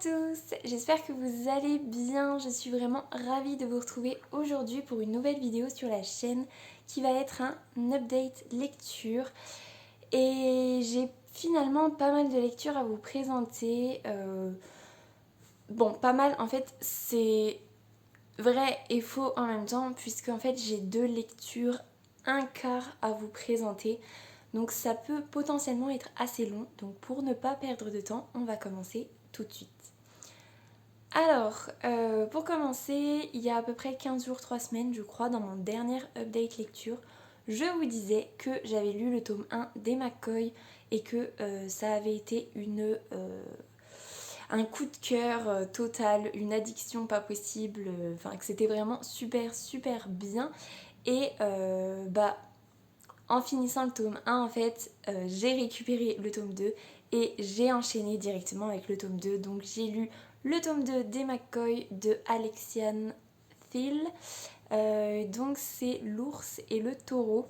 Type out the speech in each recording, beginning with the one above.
tous, j'espère que vous allez bien, je suis vraiment ravie de vous retrouver aujourd'hui pour une nouvelle vidéo sur la chaîne qui va être un update lecture et j'ai finalement pas mal de lectures à vous présenter. Bon, pas mal en fait, c'est vrai et faux en même temps puisque en fait j'ai deux lectures, un quart à vous présenter. Donc ça peut potentiellement être assez long, donc pour ne pas perdre de temps, on va commencer tout de suite. Alors, pour commencer, il y a à peu près 15 jours, 3 semaines, je crois, dans mon dernier update lecture, je vous disais que j'avais lu le tome 1 des McCoy et que ça avait été un coup de cœur total, une addiction pas possible, enfin que c'était vraiment super super bien. Et en finissant le tome 1, en fait, j'ai récupéré le tome 2 et j'ai enchaîné directement avec le tome 2. Donc j'ai lu le tome 2 des McCoy de Alexian Thiel. Donc c'est l'ours et le taureau.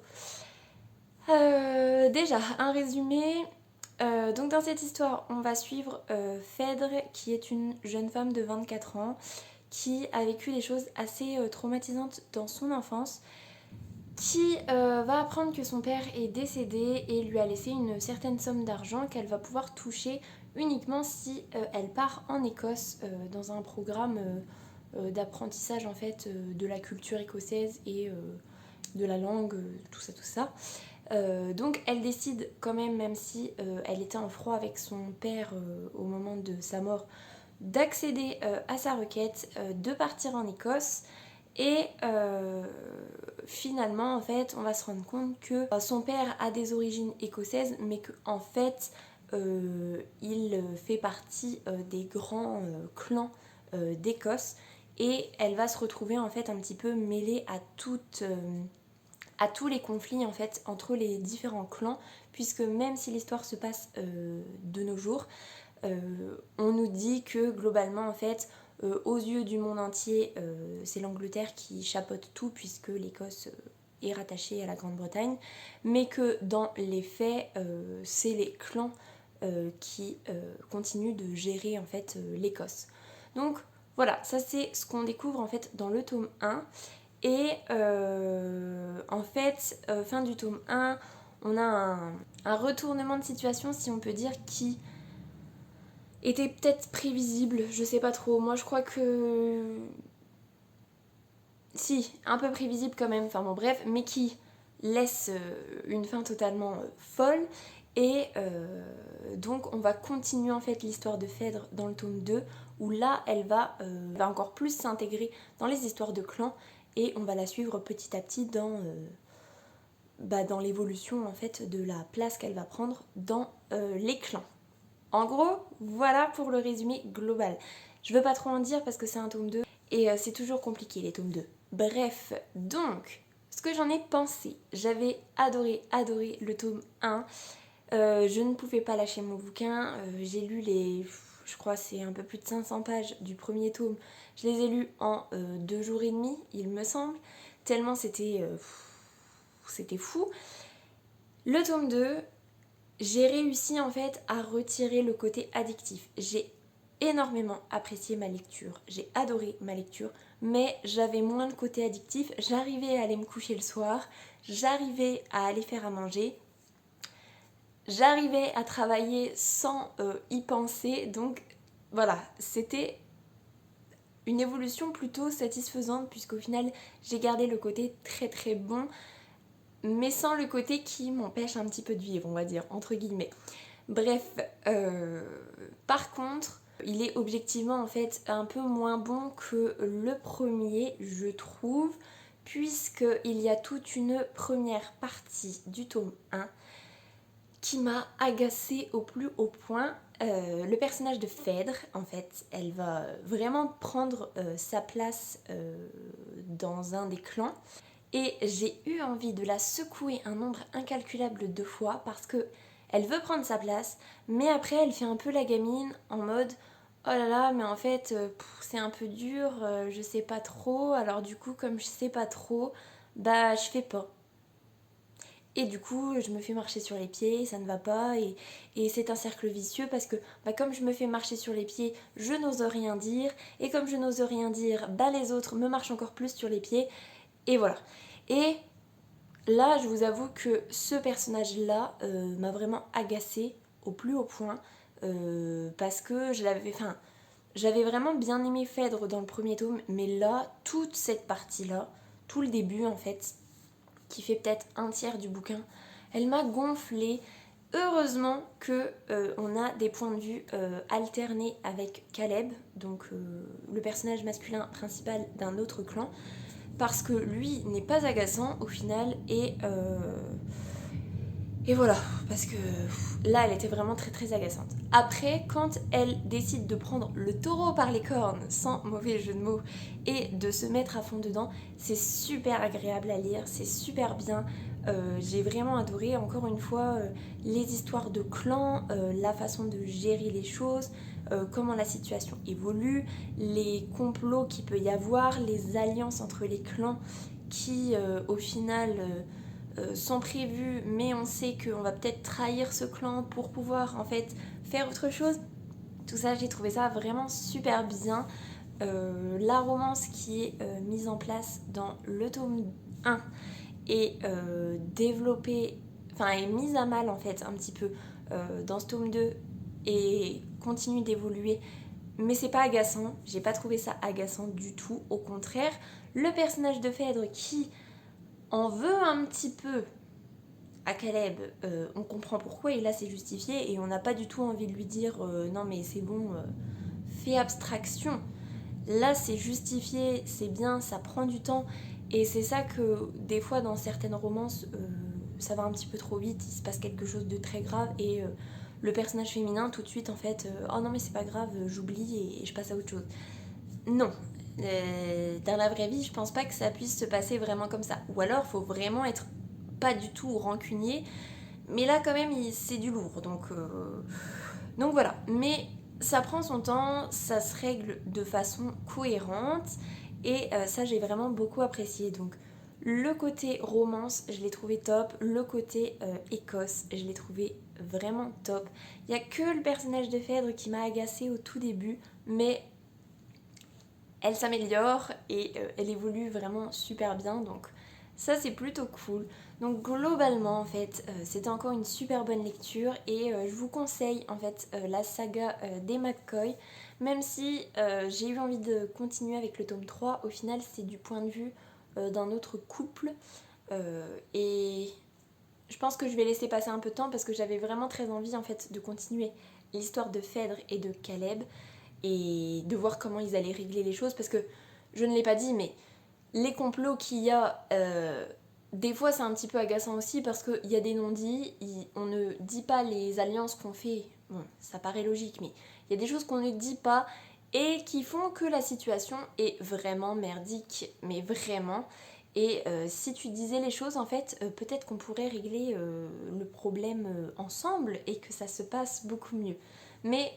Déjà, un résumé. Donc dans cette histoire, on va suivre Phèdre, qui est une jeune femme de 24 ans, qui a vécu des choses assez traumatisantes dans son enfance, qui va apprendre que son père est décédé et lui a laissé une certaine somme d'argent qu'elle va pouvoir toucher uniquement si elle part en Écosse dans un programme d'apprentissage en fait de la culture écossaise et de la langue, tout ça tout ça. Donc elle décide quand même si elle était en froid avec son père au moment de sa mort, d'accéder à sa requête, de partir en Écosse. Et finalement, en fait, on va se rendre compte que son père a des origines écossaises, mais qu'en fait, il fait partie des grands clans d'Écosse. Et elle va se retrouver en fait un petit peu mêlée à tous les conflits en fait entre les différents clans, puisque même si l'histoire se passe de nos jours, on nous dit que globalement en fait aux yeux du monde entier c'est l'Angleterre qui chapeaute tout puisque l'Écosse est rattachée à la Grande-Bretagne, mais que dans les faits c'est les clans qui continuent de gérer en fait l'Écosse. Donc voilà, ça c'est ce qu'on découvre en fait dans le tome 1. Et en fait, fin du tome 1, on a un retournement de situation, si on peut dire, qui était peut-être prévisible, je sais pas trop. Moi je crois que... Si, un peu prévisible quand même, enfin bon bref, mais qui laisse une fin totalement folle. Et donc on va continuer en fait l'histoire de Phèdre dans le tome 2, où là elle va encore plus s'intégrer dans les histoires de clans, et on va la suivre petit à petit dans l'évolution en fait de la place qu'elle va prendre dans les clans. En gros, voilà pour le résumé global. Je veux pas trop en dire parce que c'est un tome 2 et c'est toujours compliqué les tomes 2. Bref, donc, ce que j'en ai pensé, j'avais adoré le tome 1. Je ne pouvais pas lâcher mon bouquin. J'ai lu je crois c'est un peu plus de 500 pages du premier tome. Je les ai lus en 2 jours et demi, il me semble. Tellement c'était fou. Le tome 2, j'ai réussi en fait à retirer le côté addictif. J'ai énormément apprécié ma lecture, j'ai adoré ma lecture, mais j'avais moins le côté addictif. J'arrivais à aller me coucher le soir, j'arrivais à aller faire à manger, j'arrivais à travailler sans y penser. Donc voilà, c'était une évolution plutôt satisfaisante puisqu'au final j'ai gardé le côté très très bon, mais sans le côté qui m'empêche un petit peu de vivre, on va dire, entre guillemets. Bref, par contre, il est objectivement en fait un peu moins bon que le premier, je trouve, puisqu'il y a toute une première partie du tome 1 qui m'a agacée au plus haut point. Le personnage de Phèdre, en fait, elle va vraiment prendre sa place dans un des clans. Et j'ai eu envie de la secouer un nombre incalculable de fois parce que elle veut prendre sa place, mais après elle fait un peu la gamine en mode oh là là, mais en fait c'est un peu dur, je sais pas trop, alors du coup comme je sais pas trop, bah je fais pas. Et du coup, je me fais marcher sur les pieds, ça ne va pas, et c'est un cercle vicieux parce que comme je me fais marcher sur les pieds, je n'ose rien dire, et comme je n'ose rien dire, les autres me marchent encore plus sur les pieds, et voilà. Et là, je vous avoue que ce personnage-là m'a vraiment agacée au plus haut point, parce que j'avais vraiment bien aimé Phèdre dans le premier tome, mais là, toute cette partie-là, tout le début en fait, qui fait peut-être un tiers du bouquin, elle m'a gonflée. Heureusement que on a des points de vue alternés avec Caleb, donc le personnage masculin principal d'un autre clan, parce que lui n'est pas agaçant au final, et voilà, parce que là elle était vraiment très très agaçante. Après, quand elle décide de prendre le taureau par les cornes, sans mauvais jeu de mots, et de se mettre à fond dedans, c'est super agréable à lire, c'est super bien. J'ai vraiment adoré, encore une fois, les histoires de clans, la façon de gérer les choses, comment la situation évolue, les complots qu'il peut y avoir, les alliances entre les clans qui, au final, sont prévus, mais on sait qu'on va peut-être trahir ce clan pour pouvoir en fait faire autre chose. Tout ça, j'ai trouvé ça vraiment super bien. La romance qui est mise en place dans le tome 1 est développée, enfin est mise à mal en fait un petit peu dans ce tome 2 et continue d'évoluer. Mais c'est pas agaçant, j'ai pas trouvé ça agaçant du tout, au contraire. Le personnage de Phèdre qui en veut un petit peu à Caleb, on comprend pourquoi et là c'est justifié et on n'a pas du tout envie de lui dire non mais c'est bon, fais abstraction. Là c'est justifié, c'est bien, ça prend du temps et c'est ça que des fois dans certaines romances ça va un petit peu trop vite, il se passe quelque chose de très grave et le personnage féminin tout de suite en fait oh non mais c'est pas grave, j'oublie et je passe à autre chose. Non. Dans la vraie vie, je pense pas que ça puisse se passer vraiment comme ça. Ou alors, faut vraiment être pas du tout rancunier. Mais là, quand même, c'est du lourd. Donc voilà. Mais ça prend son temps, ça se règle de façon cohérente. Et ça, j'ai vraiment beaucoup apprécié. Donc, le côté romance, je l'ai trouvé top. Le côté Écosse, je l'ai trouvé vraiment top. Il n'y a que le personnage de Phèdre qui m'a agacée au tout début. Mais elle s'améliore et elle évolue vraiment super bien, donc ça c'est plutôt cool. Donc globalement en fait c'était encore une super bonne lecture et je vous conseille en fait la saga des McCoy, même si j'ai eu envie de continuer avec le tome 3, au final c'est du point de vue d'un autre couple et je pense que je vais laisser passer un peu de temps parce que j'avais vraiment très envie en fait de continuer l'histoire de Phèdre et de Caleb et de voir comment ils allaient régler les choses parce que je ne l'ai pas dit mais les complots qu'il y a des fois c'est un petit peu agaçant aussi parce qu'il y a des non-dits, on ne dit pas les alliances qu'on fait, bon ça paraît logique mais il y a des choses qu'on ne dit pas et qui font que la situation est vraiment merdique, mais vraiment. Et si tu disais les choses, en fait, peut-être qu'on pourrait régler le problème ensemble et que ça se passe beaucoup mieux. Mais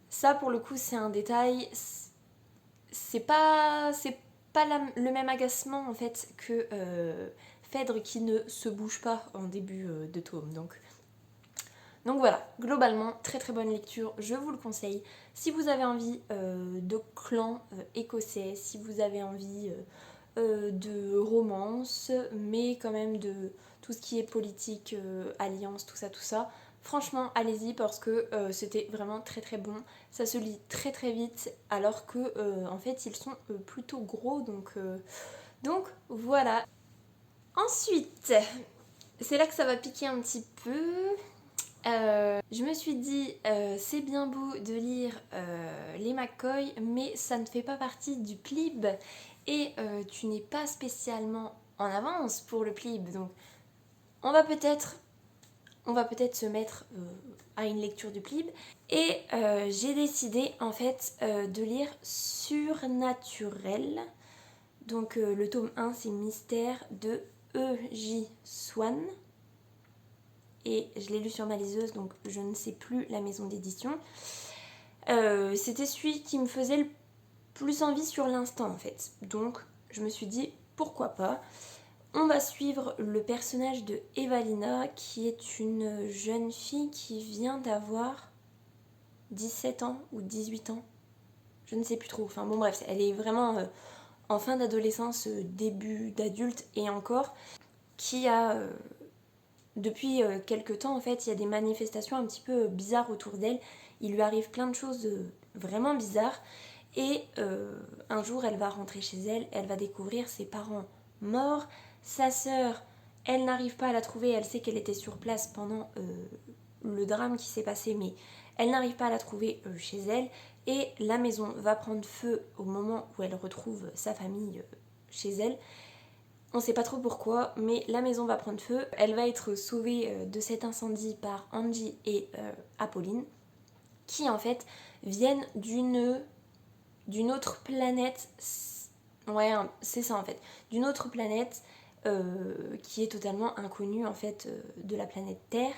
ça, pour le coup, c'est un détail. C'est pas le même agacement, en fait, que Phèdre qui ne se bouge pas en début de tome. Donc voilà, globalement, très très bonne lecture, je vous le conseille. Si vous avez envie de clan écossais, si vous avez envie de romance, mais quand même de tout ce qui est politique, alliance, tout ça, franchement, allez-y parce que c'était vraiment très très bon. Ça se lit très très vite alors que en fait ils sont plutôt gros, donc voilà. Ensuite, c'est là que ça va piquer un petit peu. Je me suis dit, c'est bien beau de lire les McCoy, mais ça ne fait pas partie du PLIB et tu n'es pas spécialement en avance pour le PLIB. Donc, on va peut-être se mettre à une lecture du PLIB. Et j'ai décidé en fait de lire Surnaturel. Donc, le tome 1, c'est Mystère de E.J. Swan. Et je l'ai lu sur ma liseuse, donc je ne sais plus la maison d'édition. C'était celui qui me faisait le plus envie sur l'instant en fait. Donc je me suis dit pourquoi pas. On va suivre le personnage de Evalina, qui est une jeune fille qui vient d'avoir 17 ans ou 18 ans. Je ne sais plus trop. Enfin bon bref, elle est vraiment en fin d'adolescence, début d'adulte et encore, qui a... depuis quelques temps en fait, il y a des manifestations un petit peu bizarres autour d'elle. Il lui arrive plein de choses vraiment bizarres. Et un jour, elle va rentrer chez elle, elle va découvrir ses parents morts. Sa sœur, elle n'arrive pas à la trouver, elle sait qu'elle était sur place pendant le drame qui s'est passé, mais elle n'arrive pas à la trouver chez elle. Et la maison va prendre feu au moment où elle retrouve sa famille chez elle. On ne sait pas trop pourquoi, mais la maison va prendre feu. Elle va être sauvée de cet incendie par Angie et Apolline, qui en fait viennent d'une autre planète. Ouais, c'est ça en fait. D'une autre planète qui est totalement inconnue en fait de la planète Terre.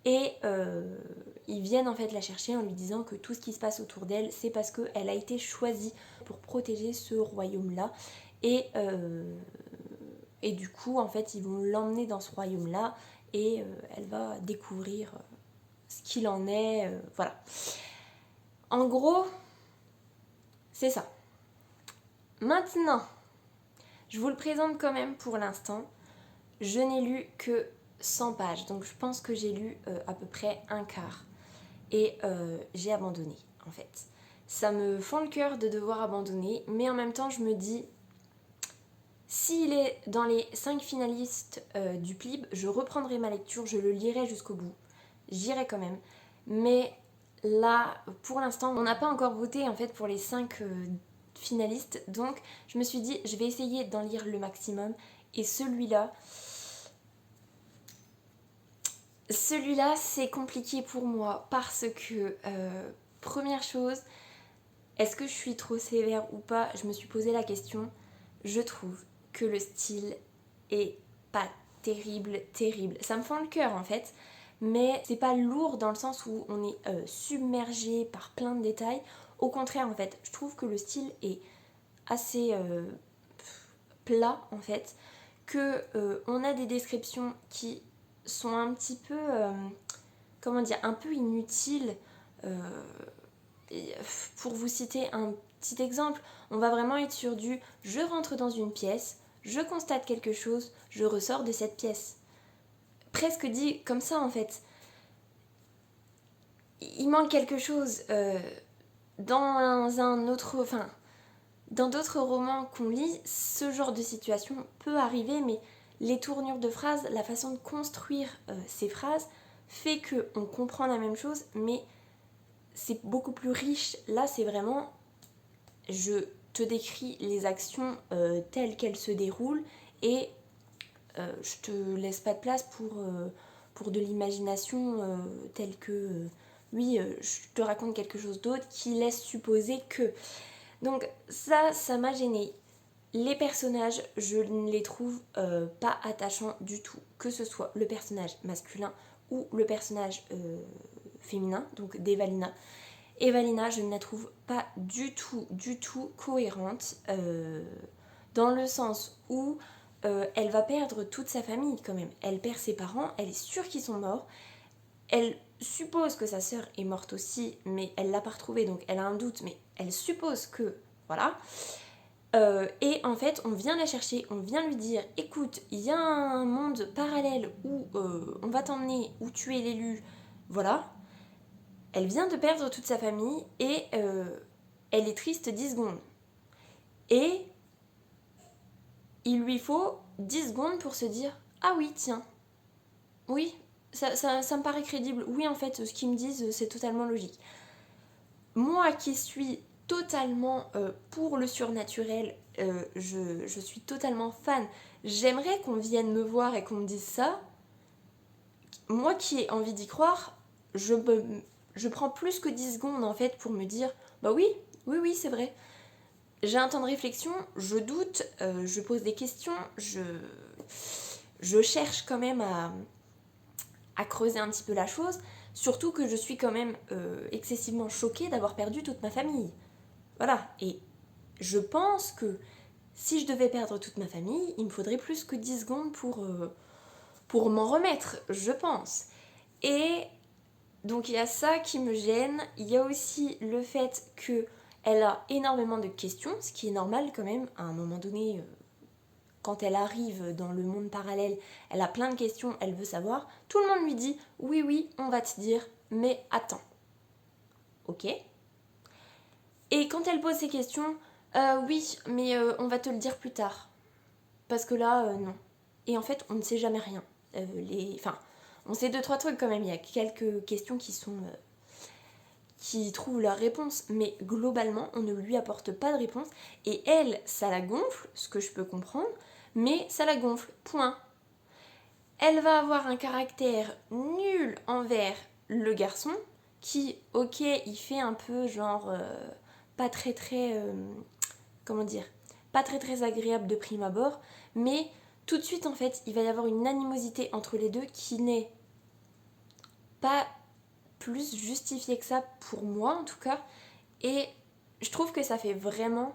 Et ils viennent en fait la chercher en lui disant que tout ce qui se passe autour d'elle, c'est parce qu'elle a été choisie pour protéger ce royaume-là. Et du coup, en fait, ils vont l'emmener dans ce royaume-là et elle va découvrir ce qu'il en est. Voilà. En gros, c'est ça. Maintenant, je vous le présente quand même pour l'instant. Je n'ai lu que 100 pages, donc je pense que j'ai lu à peu près un quart. Et j'ai abandonné, en fait. Ça me fend le cœur de devoir abandonner, mais en même temps, je me dis... S'il est dans les 5 finalistes du PLIB, je reprendrai ma lecture, je le lirai jusqu'au bout. J'irai quand même. Mais là, pour l'instant, on n'a pas encore voté en fait pour les 5 finalistes. Donc, je me suis dit, je vais essayer d'en lire le maximum. Et celui-là, c'est compliqué pour moi parce que, première chose, est-ce que je suis trop sévère ou pas? Je me suis posé la question. Je trouve que le style est pas terrible. Ça me fend le cœur en fait, mais c'est pas lourd dans le sens où on est submergé par plein de détails. Au contraire en fait, je trouve que le style est assez plat en fait, que on a des descriptions qui sont un petit peu, comment dire, un peu inutiles. Pour vous citer un petit exemple, on va vraiment être sur du je rentre dans une pièce, je constate quelque chose, je ressors de cette pièce. Presque dit comme ça en fait. Il manque quelque chose dans un autre, enfin, dans d'autres romans qu'on lit, ce genre de situation peut arriver, mais les tournures de phrases, la façon de construire ces phrases fait qu'on comprend la même chose, mais c'est beaucoup plus riche. Là, c'est vraiment, je te décris les actions telles qu'elles se déroulent et je te laisse pas de place pour de l'imagination telle que, oui, je te raconte quelque chose d'autre qui laisse supposer que. Donc ça m'a gênée. Les personnages, je ne les trouve pas attachants du tout, que ce soit le personnage masculin ou le personnage féminin, donc d'Evalina. Evalina, je ne la trouve pas du tout cohérente, dans le sens où elle va perdre toute sa famille quand même. Elle perd ses parents, elle est sûre qu'ils sont morts, elle suppose que sa sœur est morte aussi, mais elle l'a pas retrouvée, donc elle a un doute, mais elle suppose que, voilà. Et en fait, on vient la chercher, on vient lui dire, écoute, il y a un monde parallèle où on va t'emmener, où tu es l'élu, voilà. Elle vient de perdre toute sa famille et elle est triste 10 secondes. Et il lui faut 10 secondes pour se dire « Ah oui, tiens, oui, ça me paraît crédible. Oui, en fait, ce qu'ils me disent, c'est totalement logique. » Moi qui suis totalement pour le surnaturel, je suis totalement fan. J'aimerais qu'on vienne me voir et qu'on me dise ça. Moi qui ai envie d'y croire, je prends plus que 10 secondes en fait pour me dire bah oui, c'est vrai. J'ai un temps de réflexion, je doute, je pose des questions, je cherche quand même à creuser un petit peu la chose, surtout que je suis quand même excessivement choquée d'avoir perdu toute ma famille. Voilà, et je pense que Si je devais perdre toute ma famille, il me faudrait plus que 10 secondes pour m'en remettre, je pense. Et donc il y a ça qui me gêne. Il y a aussi le fait qu'elle a énormément de questions, ce qui est normal quand même. À un moment donné, quand elle arrive dans le monde parallèle, elle a plein de questions, elle veut savoir. Tout le monde lui dit oui, oui, on va te dire, mais attends. Ok. Et quand elle pose ces questions, oui, mais on va te le dire plus tard. Parce que là, non. Et en fait, on ne sait jamais rien. Enfin, on sait 2-3 trucs quand même. Il y a quelques questions qui trouvent leur réponse, mais globalement, on ne lui apporte pas de réponse. Et elle, ça la gonfle, ce que je peux comprendre, mais ça la gonfle, point. Elle va avoir un caractère nul envers le garçon, qui, ok, il fait un peu genre pas très très, comment dire, pas très très agréable de prime abord, mais tout de suite en fait, il va y avoir une animosité entre les deux qui n'est pas plus justifiée que ça pour moi en tout cas, et je trouve que ça fait vraiment...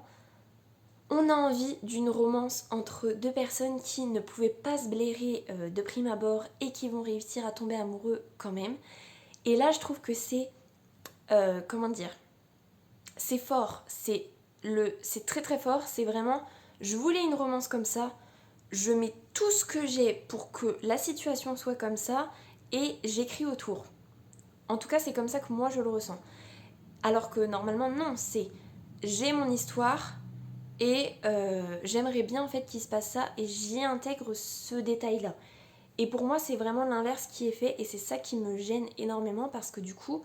On a envie d'une romance entre deux personnes qui ne pouvaient pas se blairer de prime abord et qui vont réussir à tomber amoureux quand même. Et là, je trouve que c'est... comment dire, c'est fort, c'est très très fort, c'est vraiment... Je voulais une romance comme ça, je mets tout ce que j'ai pour que la situation soit comme ça et j'écris autour. En tout cas, c'est comme ça que moi je le ressens. Alors que normalement, non, c'est... J'ai mon histoire... Et j'aimerais bien en fait qu'il se passe ça et j'y intègre ce détail-là. Et pour moi, c'est vraiment l'inverse qui est fait et c'est ça qui me gêne énormément parce que du coup,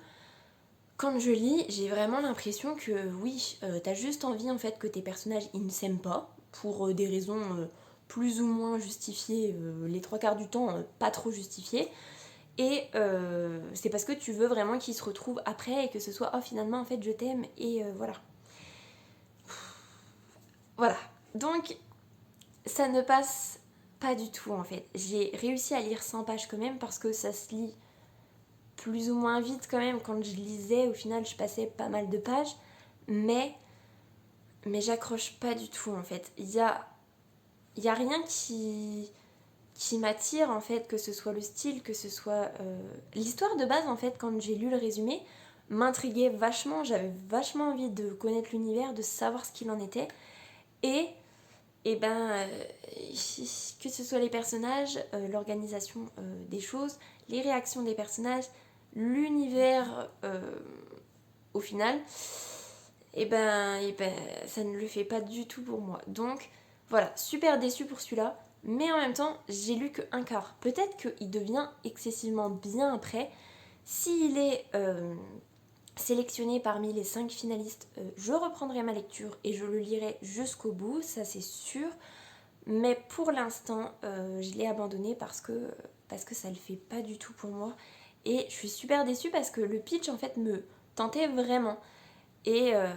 quand je lis, j'ai vraiment l'impression que oui, t'as juste envie en fait que tes personnages ils ne s'aiment pas pour des raisons plus ou moins justifiées, les 3 quarts du temps pas trop justifiées. Et c'est parce que tu veux vraiment qu'ils se retrouvent après et que ce soit oh finalement en fait je t'aime et voilà. Voilà. Donc ça ne passe pas du tout en fait. J'ai réussi à lire 100 pages quand même parce que ça se lit plus ou moins vite quand même. Quand je lisais, au final, je passais pas mal de pages. Mais j'accroche pas du tout en fait. Il y a rien qui m'attire en fait, que ce soit le style, que ce soit... L'histoire de base en fait, quand j'ai lu le résumé, m'intriguait vachement. J'avais vachement envie de connaître l'univers, de savoir ce qu'il en était. Et ben, que ce soit les personnages, l'organisation des choses, les réactions des personnages, l'univers au final, et ben, ça ne le fait pas du tout pour moi. Donc voilà, super déçue pour celui-là, mais en même temps, j'ai lu que un quart. Peut-être qu'il devient excessivement bien après. S'il est sélectionné parmi les 5 finalistes, je reprendrai ma lecture et je le lirai jusqu'au bout, ça c'est sûr. Mais pour l'instant, je l'ai abandonné parce que ça le fait pas du tout pour moi. Et je suis super déçue parce que le pitch en fait me tentait vraiment. Et, euh,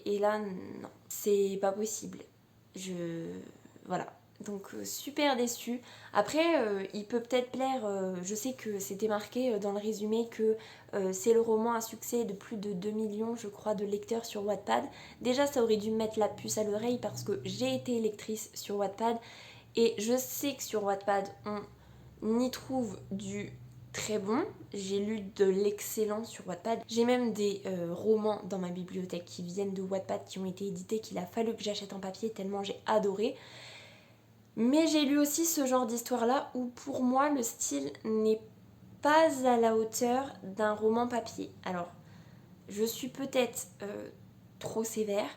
et là, non, c'est pas possible. Voilà. Donc super déçue. Après, il peut peut-être plaire, je sais que c'était marqué dans le résumé que c'est le roman à succès de plus de 2 millions, je crois, de lecteurs sur Wattpad. Déjà, ça aurait dû me mettre la puce à l'oreille parce que j'ai été lectrice sur Wattpad et je sais que sur Wattpad, on y trouve du très bon. J'ai lu de l'excellent sur Wattpad. J'ai même des romans dans ma bibliothèque qui viennent de Wattpad, qui ont été édités, qu'il a fallu que j'achète en papier tellement j'ai adoré. Mais j'ai lu aussi ce genre d'histoire-là où pour moi le style n'est pas à la hauteur d'un roman papier. Alors, je suis peut-être trop sévère,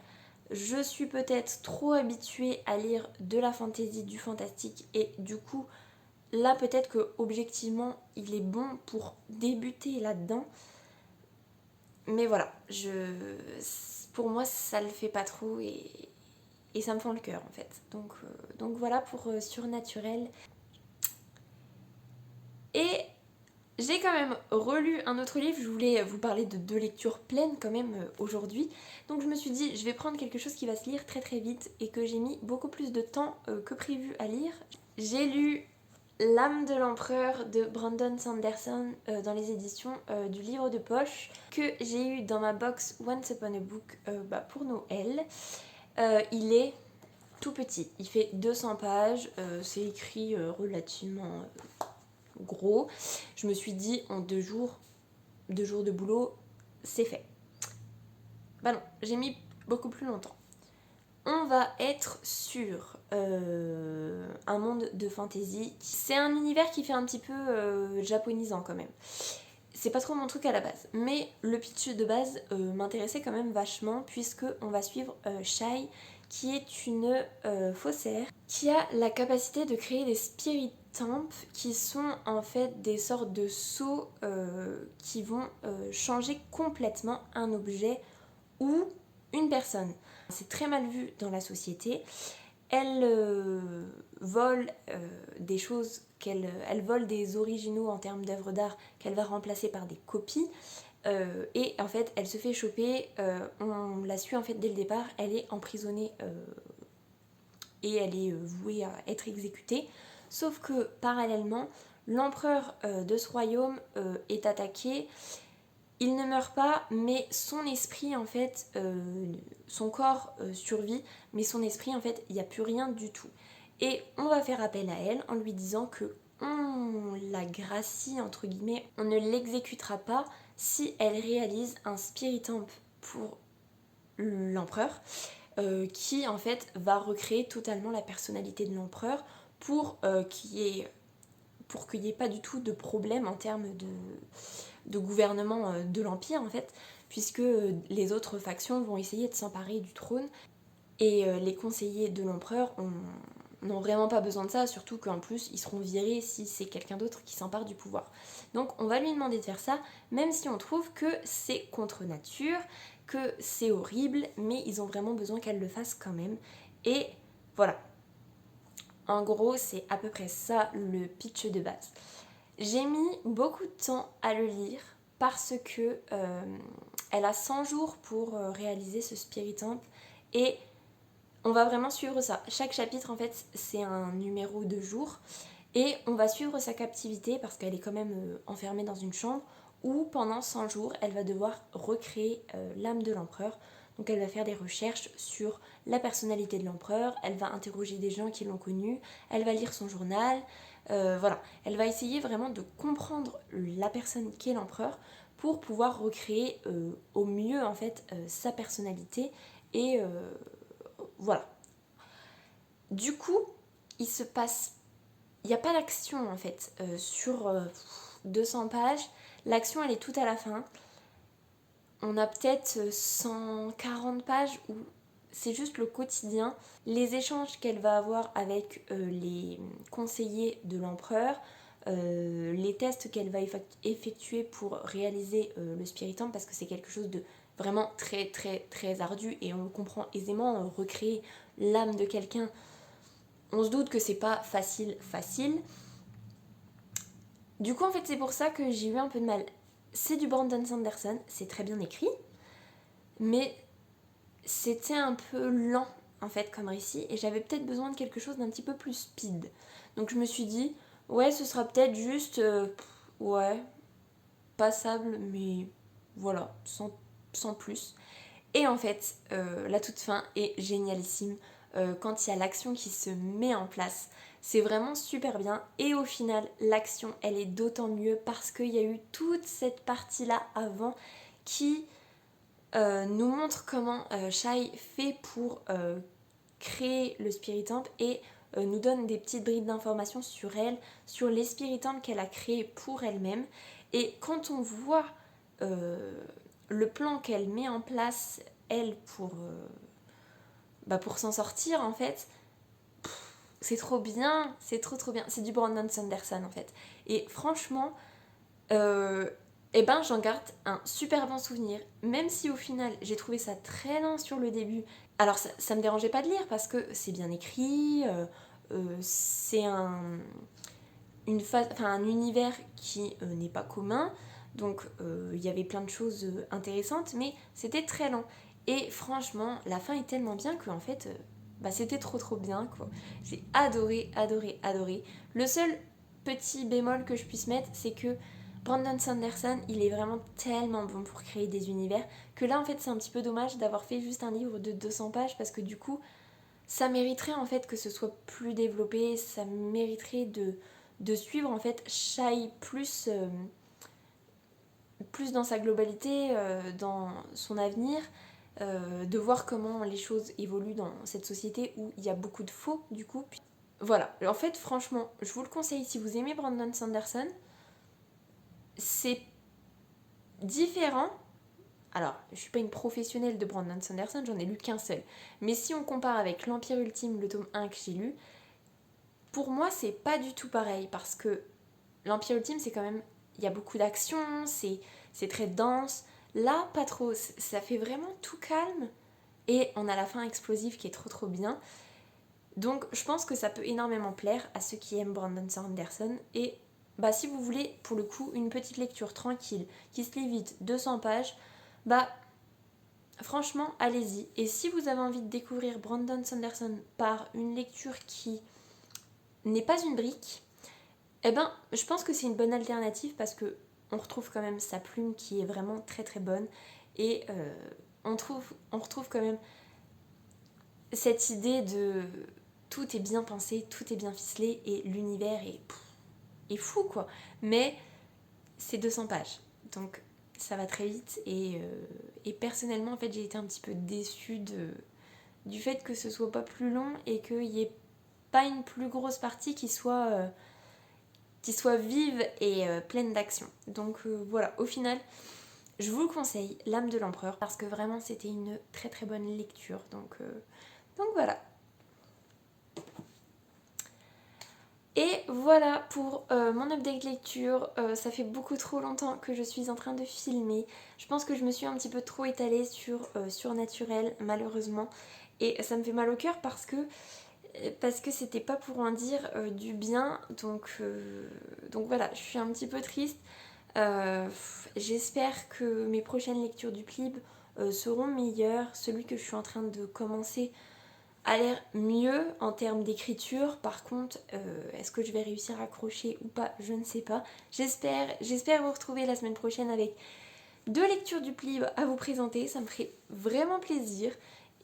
je suis peut-être trop habituée à lire de la fantasy, du fantastique, et du coup, là peut-être que objectivement, il est bon pour débuter là-dedans. Mais voilà, pour moi, ça le fait pas trop et ça me fend le cœur en fait. Donc voilà pour Surnaturel. Et j'ai quand même relu un autre livre, je voulais vous parler de 2 lectures pleines quand même aujourd'hui. Donc je me suis dit, je vais prendre quelque chose qui va se lire très très vite et que j'ai mis beaucoup plus de temps que prévu à lire. J'ai lu L'âme de l'empereur de Brandon Sanderson dans les éditions du livre de poche que j'ai eu dans ma box Once Upon a Book pour Noël. Il est tout petit, il fait 200 pages, c'est écrit relativement gros. Je me suis dit en 2 jours de boulot, c'est fait. Bah non, j'ai mis beaucoup plus longtemps. On va être sur un monde de fantasy. C'est un univers qui fait un petit peu japonisant quand même. C'est pas trop mon truc à la base, mais le pitch de base m'intéressait quand même vachement puisque on va suivre Shai qui est une faussaire qui a la capacité de créer des spirit temples qui sont en fait des sortes de sceaux qui vont changer complètement un objet ou une personne. C'est très mal vu dans la société. Elle vole des choses, elle vole des originaux en termes d'œuvres d'art qu'elle va remplacer par des copies. Et en fait, elle se fait choper, on la suit en fait dès le départ, elle est emprisonnée et elle est vouée à être exécutée. Sauf que parallèlement, l'empereur de ce royaume est attaqué. Il ne meurt pas, mais son esprit en fait, son corps survit, mais son esprit en fait, il n'y a plus rien du tout. Et on va faire appel à elle en lui disant que on la gracie entre guillemets, on ne l'exécutera pas si elle réalise un spirit temple pour l'empereur, qui en fait va recréer totalement la personnalité de l'empereur pour qu'il y ait pas du tout de problème en termes de gouvernement de l'Empire en fait, puisque les autres factions vont essayer de s'emparer du trône et les conseillers de l'empereur n'ont vraiment pas besoin de ça, surtout qu'en plus ils seront virés si c'est quelqu'un d'autre qui s'empare du pouvoir. Donc on va lui demander de faire ça, même si on trouve que c'est contre nature, que c'est horrible, mais ils ont vraiment besoin qu'elle le fasse quand même. Et voilà. En gros, c'est à peu près ça le pitch de base. J'ai mis beaucoup de temps à le lire parce que elle a 100 jours pour réaliser ce spirit temple et on va vraiment suivre ça. Chaque chapitre en fait c'est un numéro de jour et on va suivre sa captivité parce qu'elle est quand même enfermée dans une chambre où pendant 100 jours elle va devoir recréer l'âme de l'empereur. Donc elle va faire des recherches sur la personnalité de l'empereur, elle va interroger des gens qui l'ont connu, elle va lire son journal, voilà. Elle va essayer vraiment de comprendre la personne qu'est l'empereur pour pouvoir recréer au mieux en fait sa personnalité et voilà. Du coup, il n'y a pas d'action en fait sur 200 pages. L'action elle est tout à la fin. On a peut-être 140 pages où c'est juste le quotidien, les échanges qu'elle va avoir avec les conseillers de l'empereur, les tests qu'elle va effectuer pour réaliser le spirit temple parce que c'est quelque chose de vraiment très très très ardu et on le comprend aisément, recréer l'âme de quelqu'un, on se doute que c'est pas facile. Du coup en fait c'est pour ça que j'ai eu un peu de mal. C'est du Brandon Sanderson, c'est très bien écrit, mais c'était un peu lent en fait comme récit et j'avais peut-être besoin de quelque chose d'un petit peu plus speed. Donc je me suis dit, ouais ce sera peut-être juste, ouais, passable, mais voilà, sans plus. Et en fait, la toute fin est génialissime. Quand il y a l'action qui se met en place, c'est vraiment super bien. Et au final, l'action, elle est d'autant mieux parce qu'il y a eu toute cette partie-là avant qui nous montre comment Shai fait pour créer le Spirit Temple et nous donne des petites bribes d'informations sur elle, sur les Spirit Temples qu'elle a créés pour elle-même. Et quand on voit le plan qu'elle met en place, elle, pour s'en sortir, en fait, c'est trop bien, c'est trop bien. C'est du Brandon Sanderson, en fait. Et franchement, j'en garde un super bon souvenir, même si au final j'ai trouvé ça très lent sur le début. Alors ça me dérangeait pas de lire parce que c'est bien écrit, c'est un univers qui n'est pas commun, donc il y avait plein de choses intéressantes, mais c'était très lent. Et franchement, la fin est tellement bien que en fait, c'était trop bien quoi. J'ai adoré. Le seul petit bémol que je puisse mettre, c'est que Brandon Sanderson, il est vraiment tellement bon pour créer des univers que là en fait c'est un petit peu dommage d'avoir fait juste un livre de 200 pages parce que du coup ça mériterait en fait que ce soit plus développé, ça mériterait de suivre en fait Shai plus dans sa globalité, dans son avenir, de voir comment les choses évoluent dans cette société où il y a beaucoup de faux du coup. Voilà, en fait franchement, je vous le conseille si vous aimez Brandon Sanderson, c'est différent. Alors, je suis pas une professionnelle de Brandon Sanderson, j'en ai lu qu'un seul. Mais si on compare avec L'Empire Ultime, le tome 1 que j'ai lu, pour moi c'est pas du tout pareil parce que L'Empire Ultime c'est quand même, il y a beaucoup d'action, c'est très dense. Là, pas trop, ça fait vraiment tout calme et on a la fin explosive qui est trop trop bien. Donc je pense que ça peut énormément plaire à ceux qui aiment Brandon Sanderson et bah si vous voulez pour le coup une petite lecture tranquille qui se lit vite, 200 pages, bah franchement allez-y. Et si vous avez envie de découvrir Brandon Sanderson par une lecture qui n'est pas une brique, eh ben je pense que c'est une bonne alternative parce que on retrouve quand même sa plume qui est vraiment très très bonne et on retrouve quand même cette idée de tout est bien pensé, tout est bien ficelé et l'univers est fou quoi. Mais c'est 200 pages, donc ça va très vite et personnellement en fait j'ai été un petit peu déçue du fait que ce soit pas plus long et qu'il n'y ait pas une plus grosse partie qui soit vive et pleine d'action. Donc voilà, au final je vous le conseille, L'âme de l'empereur, parce que vraiment c'était une très très bonne lecture. Donc voilà. Et voilà pour mon update lecture. Ça fait beaucoup trop longtemps que je suis en train de filmer. Je pense que je me suis un petit peu trop étalée sur Surnaturel, malheureusement. Et ça me fait mal au cœur parce que c'était pas pour en dire du bien. Donc voilà, je suis un petit peu triste. J'espère que mes prochaines lectures du Plib seront meilleures. Celui que je suis en train de commencer a l'air mieux en termes d'écriture. Par contre, est-ce que je vais réussir à accrocher ou pas? Je ne sais pas. J'espère vous retrouver la semaine prochaine avec 2 lectures du Plib à vous présenter. Ça me ferait vraiment plaisir.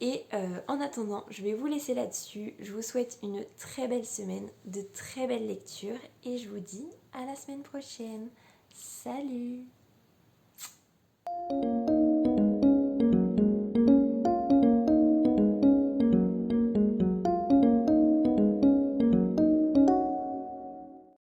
Et en attendant, je vais vous laisser là-dessus. Je vous souhaite une très belle semaine, de très belles lectures. Et je vous dis à la semaine prochaine. Salut!